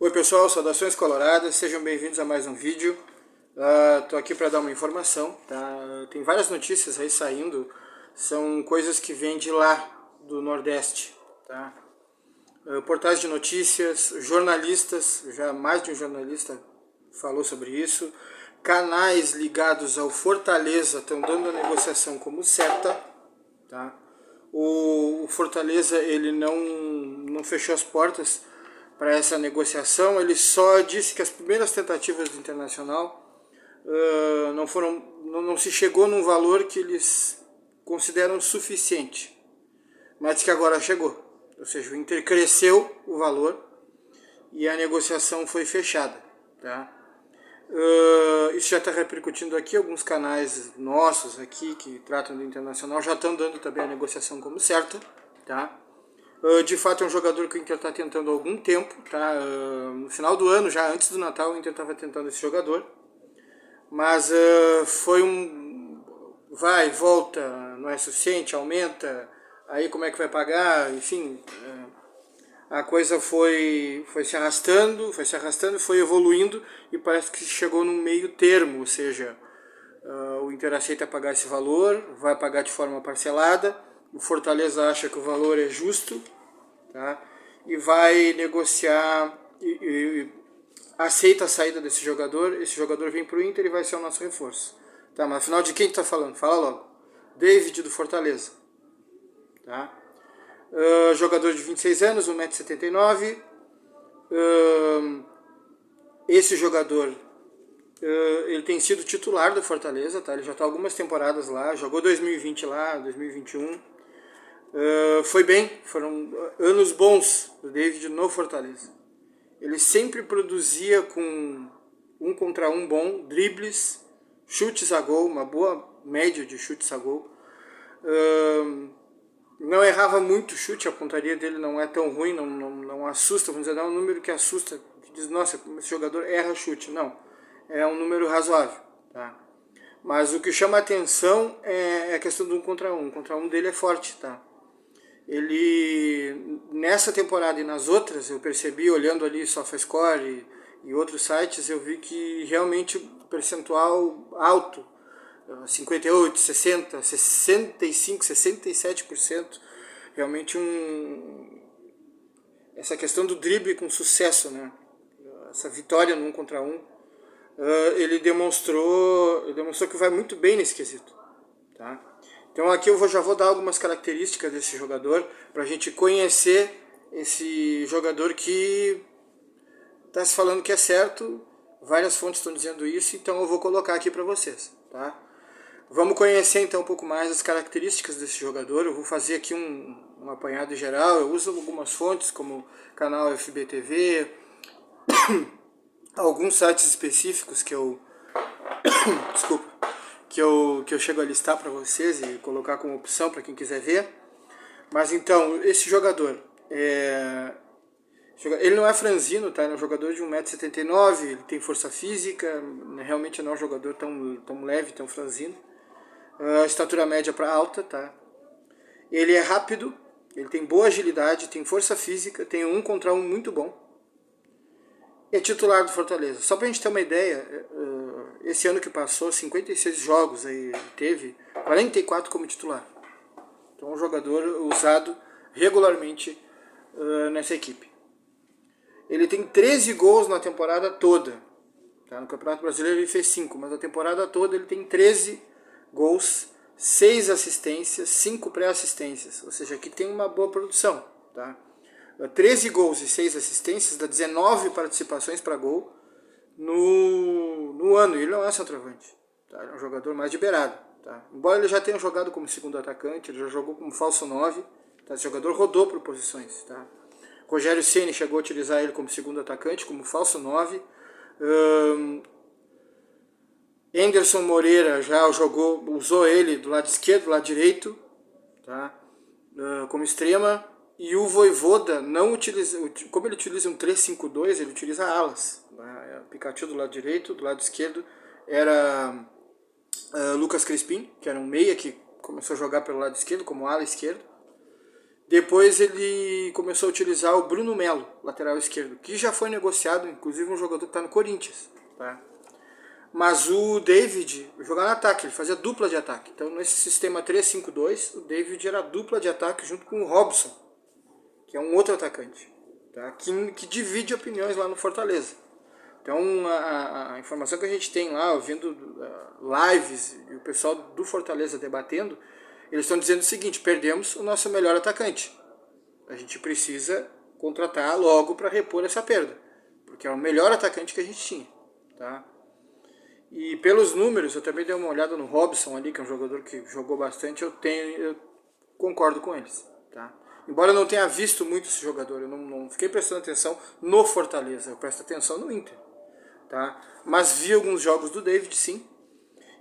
Oi pessoal, saudações coloradas, sejam bem-vindos a mais um vídeo. Tô aqui para dar uma informação, tá? Tem várias notícias aí saindo, são coisas que vêm de lá, do Nordeste, tá? Portais de notícias, jornalistas, já mais de um jornalista falou sobre isso, canais ligados ao Fortaleza estão dando a negociação como certa, tá? O Fortaleza ele não fechou as portas para essa negociação, ele só disse que as primeiras tentativas do Internacional não se chegou num valor que eles consideram suficiente, mas que agora chegou, ou seja, o Inter cresceu o valor e a negociação foi fechada, tá? Isso já está repercutindo aqui, alguns canais nossos aqui que tratam do Internacional já estão dando também a negociação como certa, tá? De fato é um jogador que o Inter está tentando há algum tempo, tá? No final do ano, já antes do Natal, o Inter estava tentando esse jogador, mas foi um vai, volta, não é suficiente, aumenta, aí como é que vai pagar, enfim, a coisa foi se arrastando, foi evoluindo e parece que chegou num meio termo, ou seja, o Inter aceita pagar esse valor, vai pagar de forma parcelada, o Fortaleza acha que o valor é justo, tá? E vai negociar e aceita a saída desse jogador, esse jogador vem para o Inter e vai ser o nosso reforço. Tá, mas afinal de quem tu tá falando? Fala logo. David do Fortaleza. Tá? Jogador de 26 anos, 1,79 m. Esse jogador ele tem sido titular do Fortaleza, tá? Ele já está algumas temporadas lá, jogou 2020 lá, 2021. Foi bem, foram anos bons do David no Fortaleza. Ele sempre produzia com um contra um bom, dribles, chutes a gol, uma boa média de chutes a gol. Não errava muito chute, a pontaria dele não é tão ruim, não assusta, vamos dizer, não é um número que assusta, que diz, nossa, esse jogador erra chute. Não, é um número razoável. Tá? Mas o que chama a atenção é a questão do um contra um. O contra um dele é forte, tá? Ele, nessa temporada e nas outras, eu percebi, olhando ali SofaScore e outros sites, eu vi que realmente o percentual alto, 58, 60, 65, 67%, realmente essa questão do drible com sucesso, né? Essa vitória no 1 contra 1, ele demonstrou que vai muito bem nesse quesito, tá? Então aqui eu já vou dar algumas características desse jogador para a gente conhecer esse jogador que está se falando que é certo, várias fontes estão dizendo isso, então eu vou colocar aqui para vocês, tá? Vamos conhecer então um pouco mais as características desse jogador. Eu vou fazer aqui um apanhado geral. Eu uso algumas fontes como canal FBTV, alguns sites específicos que eu desculpa, que eu chego a listar para vocês e colocar como opção para quem quiser ver. Mas então, esse jogador ele não é franzino, tá? Ele é um jogador de 1,79 m, ele tem força física, realmente não é um jogador tão leve, tão franzino. Estatura média para alta, tá? Ele é rápido, ele tem boa agilidade, tem força física, tem um contra um muito bom. É titular do Fortaleza. Só pra gente ter uma ideia, esse ano que passou, 56 jogos aí teve, 44 como titular. Então é um jogador usado regularmente nessa equipe. Ele tem 13 gols na temporada toda. Tá? No Campeonato Brasileiro ele fez 5, mas na temporada toda ele tem 13 gols, 6 assistências, 5 pré-assistências. Ou seja, aqui tem uma boa produção. Tá? 13 gols e 6 assistências, dá 19 participações para gol no ano. Ele não é centroavante. Tá? Ele é um jogador mais de beirada. Tá? Embora ele já tenha jogado como segundo atacante, ele já jogou como falso 9. Tá? Esse jogador rodou por posições. Tá? Rogério Ceni chegou a utilizar ele como segundo atacante, como falso 9. Anderson Moreira já usou ele do lado esquerdo, do lado direito, tá? Como extrema. E o Vojvoda não utiliza, como ele utiliza um 3-5-2, ele utiliza alas. Né? Pikachu do lado direito, do lado esquerdo era Lucas Crispim, que era um meia que começou a jogar pelo lado esquerdo, como ala esquerdo. Depois ele começou a utilizar o Bruno Melo, lateral esquerdo, que já foi negociado, inclusive um jogador que está no Corinthians. Tá? Mas o David jogava no ataque, ele fazia dupla de ataque. Então nesse sistema 3-5-2, o David era dupla de ataque junto com o Robson, que é um outro atacante, tá? que divide opiniões lá no Fortaleza. Então a informação que a gente tem lá, ouvindo lives e o pessoal do Fortaleza debatendo, eles estão dizendo o seguinte: perdemos o nosso melhor atacante. A gente precisa contratar logo para repor essa perda, porque é o melhor atacante que a gente tinha. Tá? E pelos números, eu também dei uma olhada no Robson ali, que é um jogador que jogou bastante, eu concordo com eles. Tá? Embora eu não tenha visto muito esse jogador, eu não fiquei prestando atenção no Fortaleza, eu presto atenção no Inter. Tá? Mas vi alguns jogos do David, sim,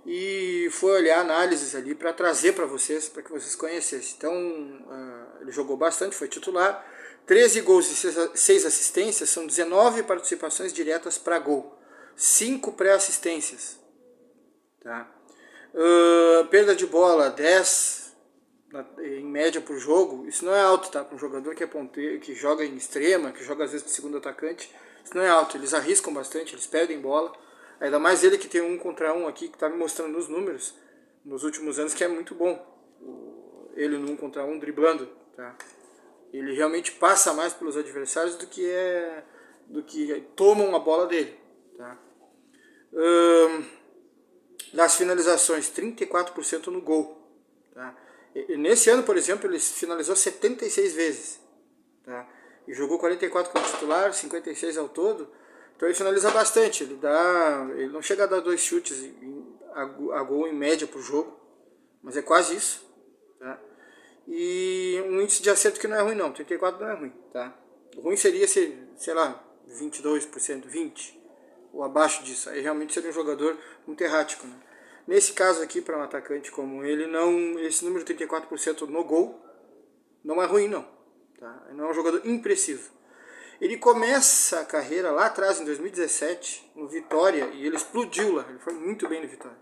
e foi olhar análises ali para trazer para vocês, para que vocês conhecessem. Então, ele jogou bastante, foi titular, 13 gols e 6 assistências, são 19 participações diretas para gol, 5 pré-assistências. Tá? Perda de bola, 10 em média por jogo. Isso não é alto, tá? Para um jogador que é ponteiro, que joga em extrema, que joga às vezes de segundo atacante, isso não é alto. Eles arriscam bastante, eles perdem bola. Ainda mais ele que tem um contra um aqui, que está me mostrando nos números nos últimos anos, que é muito bom. Ele no 1 contra 1 driblando. Tá? Ele realmente passa mais pelos adversários do que tomam a bola dele. Tá? Das finalizações, 34% no gol. Tá? E nesse ano, por exemplo, ele finalizou 76 vezes. Tá? E jogou 44 como titular, 56 ao todo. Então ele finaliza bastante. Ele não chega a dar 2 chutes a gol em média por jogo, mas é quase isso. Tá? E um índice de acerto que não é ruim não, 34 não é ruim. Tá? O ruim seria ser, sei lá, 22%, 20%. Ou abaixo disso, aí realmente seria um jogador muito errático. Né? Nesse caso aqui, para um atacante como ele, esse número de 34% no gol não é ruim não. Tá? Não é um jogador impreciso. Ele começa a carreira lá atrás, em 2017, no Vitória, e ele explodiu lá, ele foi muito bem no Vitória.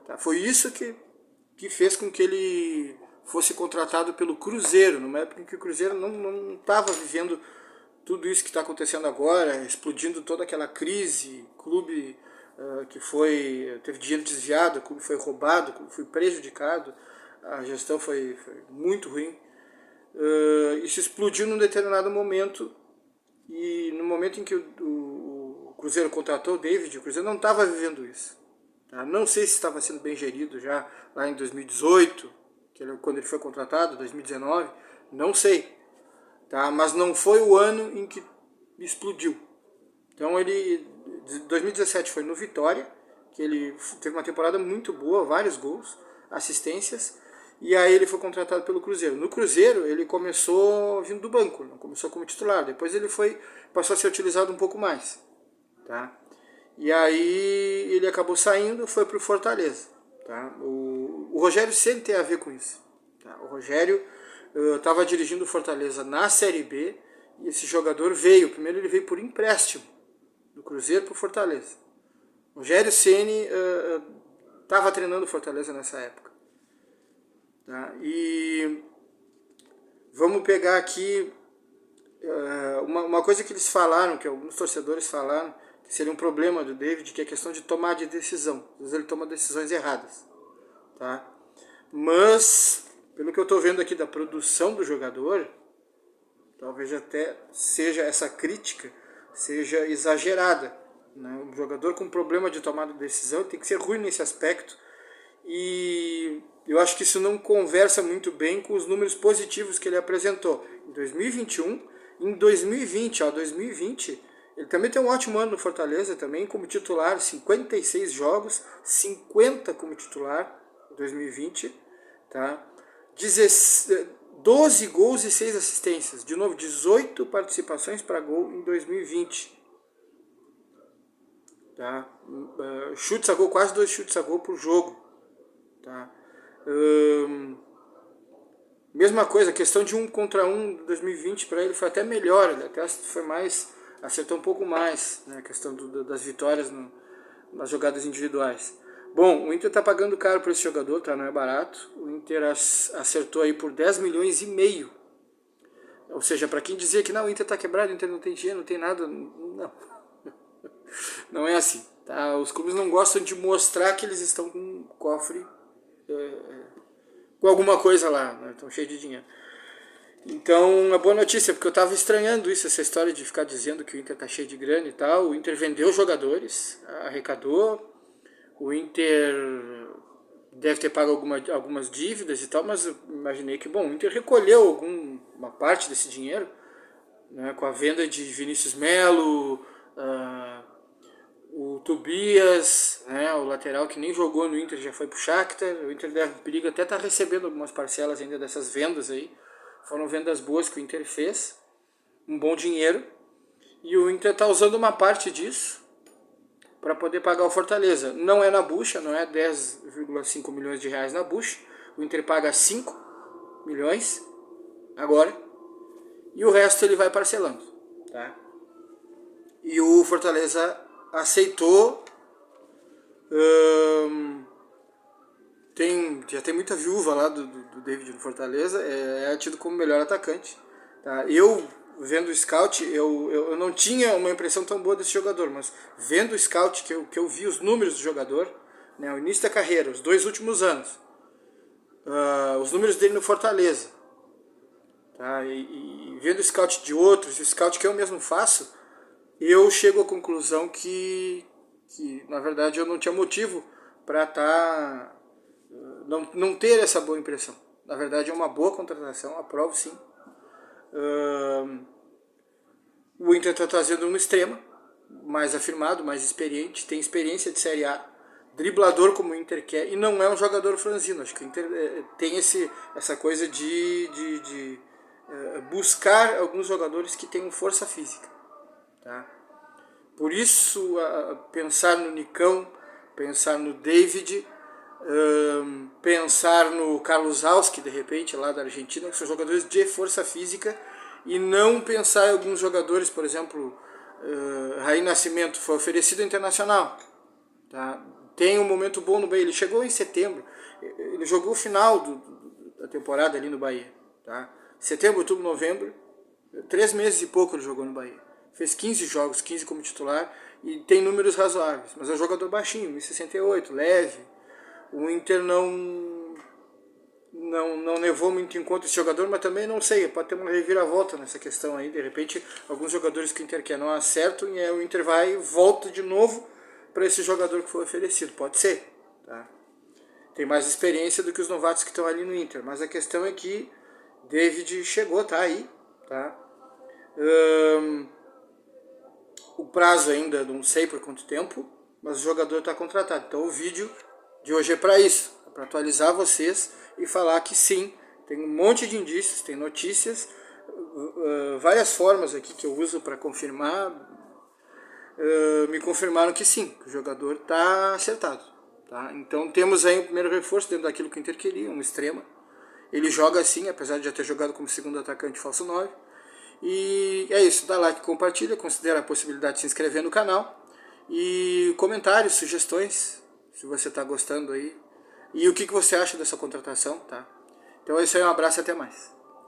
Tá? Foi isso que fez com que ele fosse contratado pelo Cruzeiro, numa época em que o Cruzeiro não estava vivendo tudo isso que está acontecendo agora, explodindo toda aquela crise, clube que teve dinheiro desviado, o clube foi roubado, o clube foi prejudicado, a gestão foi muito ruim. Isso explodiu num determinado momento, e no momento em que o Cruzeiro contratou o David, o Cruzeiro não estava vivendo isso. Tá? Não sei se estava sendo bem gerido já lá em 2018, quando ele foi contratado, 2019, não sei. Tá? Mas não foi o ano em que explodiu. Então 2017 foi no Vitória, que ele teve uma temporada muito boa, vários gols, assistências, e aí ele foi contratado pelo Cruzeiro. No Cruzeiro ele começou vindo do banco, não começou como titular, depois ele passou a ser utilizado um pouco mais. Tá? E aí ele acabou saindo, foi para o Fortaleza. Tá? O Rogério sempre tem a ver com isso. Tá? O Rogério estava dirigindo o Fortaleza na Série B e esse jogador primeiro ele veio por empréstimo do Cruzeiro para o Fortaleza. O Rogério Ceni estava treinando o Fortaleza nessa época. Tá? E vamos pegar aqui uma coisa que eles falaram, que alguns torcedores falaram, que seria um problema do David, que é a questão de tomar de decisão. Às vezes ele toma decisões erradas. Tá? Mas, pelo que eu estou vendo aqui da produção do jogador, talvez até seja essa crítica seja exagerada. Né? Um jogador com problema de tomada de decisão tem que ser ruim nesse aspecto, e eu acho que isso não conversa muito bem com os números positivos que ele apresentou em 2021. Em 2020, ele também tem um ótimo ano no Fortaleza, também como titular, 56 jogos, 50 como titular em 2020, tá? 12 gols e 6 assistências, de novo, 18 participações para gol em 2020. Tá? Chutes a gol, quase 2 chutes a gol por jogo. Tá? Mesma coisa, a questão de 1 contra 1 de 2020 para ele foi até melhor, ele até acertou um pouco mais, né, a questão das vitórias nas jogadas individuais. Bom, o Inter está pagando caro por esse jogador, tá? Não é barato. O Inter acertou aí por 10 milhões e meio Ou seja, para quem dizia que não, o Inter está quebrado, o Inter não tem dinheiro, não tem nada, não. Não é assim. Tá? Os clubes não gostam de mostrar que eles estão com um cofre com alguma coisa lá, né? Estão cheios de dinheiro. Então, é boa notícia, porque eu estava estranhando isso, essa história de ficar dizendo que o Inter está cheio de grana e tal. O Inter vendeu jogadores, arrecadou, o Inter deve ter pago algumas dívidas e tal, mas eu imaginei que, bom, o Inter recolheu uma parte desse dinheiro, né, com a venda de Vinícius Melo, o Tobias, né, o lateral que nem jogou no Inter, já foi pro Shakhtar. O Inter periga até estar recebendo algumas parcelas ainda dessas vendas aí. Foram vendas boas que o Inter fez, um bom dinheiro, e o Inter está usando uma parte disso para poder pagar o Fortaleza. Não é na bucha, não é 10,5 milhões de reais na bucha, o Inter paga 5 milhões agora, e o resto ele vai parcelando. Tá? E o Fortaleza aceitou, já tem muita viúva lá do David no Fortaleza, é tido como melhor atacante. Tá? Eu, vendo o scout, eu não tinha uma impressão tão boa desse jogador, mas vendo o scout, que eu vi os números do jogador, né, o início da carreira, os 2 últimos anos, os números dele no Fortaleza, tá? E vendo o scout de outros, o scout que eu mesmo faço, eu chego à conclusão que na verdade eu não tinha motivo para não ter essa boa impressão. Na verdade é uma boa contratação, aprovo sim. O Inter está trazendo um extrema, mais afirmado, mais experiente, tem experiência de Série A, driblador como o Inter quer, e não é um jogador franzino. Acho que o Inter tem essa coisa de buscar alguns jogadores que tenham força física. Tá? Por isso, pensar no Nicão, pensar no David, pensar no Carlos Auski, de repente, lá da Argentina, que são jogadores de força física, e não pensar em alguns jogadores, por exemplo, Raí Nascimento foi oferecido ao Internacional. Tá? Tem um momento bom no Bahia, ele chegou em setembro, ele jogou o final da temporada ali no Bahia. Tá? Setembro, outubro, novembro, 3 meses e pouco ele jogou no Bahia. Fez 15 jogos, 15 como titular, e tem números razoáveis, mas é um jogador baixinho, 1,68, leve. O Inter não levou muito em conta esse jogador, mas também não sei, pode ter uma reviravolta nessa questão aí. De repente, alguns jogadores que o Inter quer não acertam, e aí o Inter vai e volta de novo para esse jogador que foi oferecido. Pode ser. Tá? Tem mais experiência do que os novatos que estão ali no Inter, mas a questão é que David chegou, tá aí. Tá? O prazo ainda não sei por quanto tempo, mas o jogador está contratado. Então o vídeo de hoje é para isso, para atualizar vocês e falar que sim, tem um monte de indícios, tem notícias, várias formas aqui que eu uso para confirmar, me confirmaram que sim, que o jogador está acertado. Tá? Então temos aí o primeiro reforço dentro daquilo que o Inter queria, um extrema. Ele joga assim, apesar de já ter jogado como segundo atacante falso 9. E é isso, dá like, compartilha, considera a possibilidade de se inscrever no canal. E comentários, sugestões, se você está gostando aí. E o que você acha dessa contratação, tá? Então é isso aí, um abraço e até mais.